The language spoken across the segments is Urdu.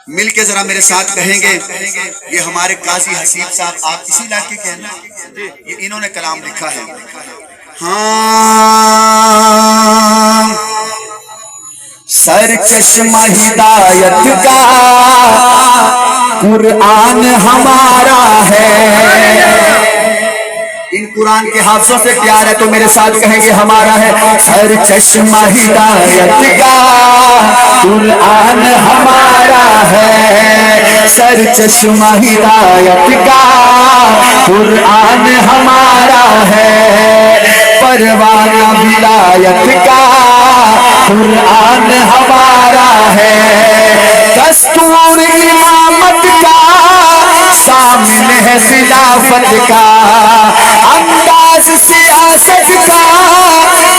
مل کے ذرا میرے ساتھ کہیں گے، یہ ہمارے قاضی حسیب صاحب آپ اسی علاقے کے ہیں نا؟ یہ انہوں نے کلام لکھا ہے۔ ہاں، سرچشمہ ہدایت کا قرآن ہمارا ہے۔ ان قرآن کے حافظوں سے پیار ہے تو میرے ساتھ کہیں گے ہمارا ہے۔ سرچشمہ ہدایت کا قرآن ہمارا ہے، سرچشمہ ہدایت کا قرآن ہمارا ہے، پروانہ ولایت کا قرآن ہمارا ہے، دستور امامت کا سامن ہے خلافت کا، انداز سیاست کا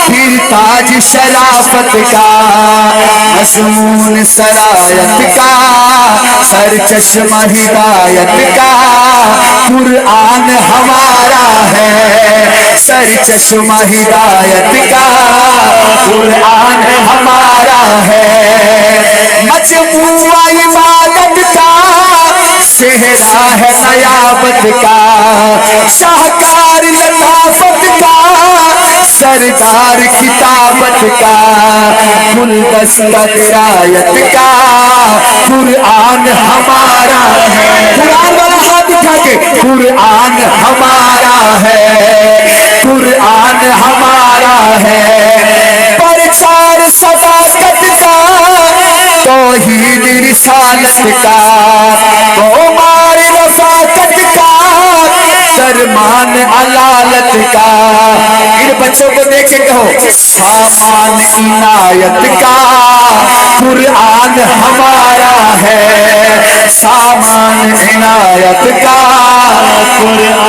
پھر تاج شرافت کا، مضمون سرایت کا سرچشمہ ہدایت کا قرآن ہمارا ہے، سرچشمہ ہدایت کا قرآن ہمارا ہے، مجموعہ عبادت کا صحرا ہے نیابت کا، شاہکار لطافت کا سردار کتابت کا، گلدستہ درایت کا قرآن ہمارا ہے۔ قرآن والا ہاتھ اٹھا کے، قرآن ہمارا ہے، قرآن ہمارا ہے، پرچار صداقت کا توحید رسالت کا، عمار رفاقت کا درمان علالت کا، ان بچوں کو دیکھ کے کہو سامان عنایت کا قرآن ہمارا ہے، سامان عنایت کا قرآن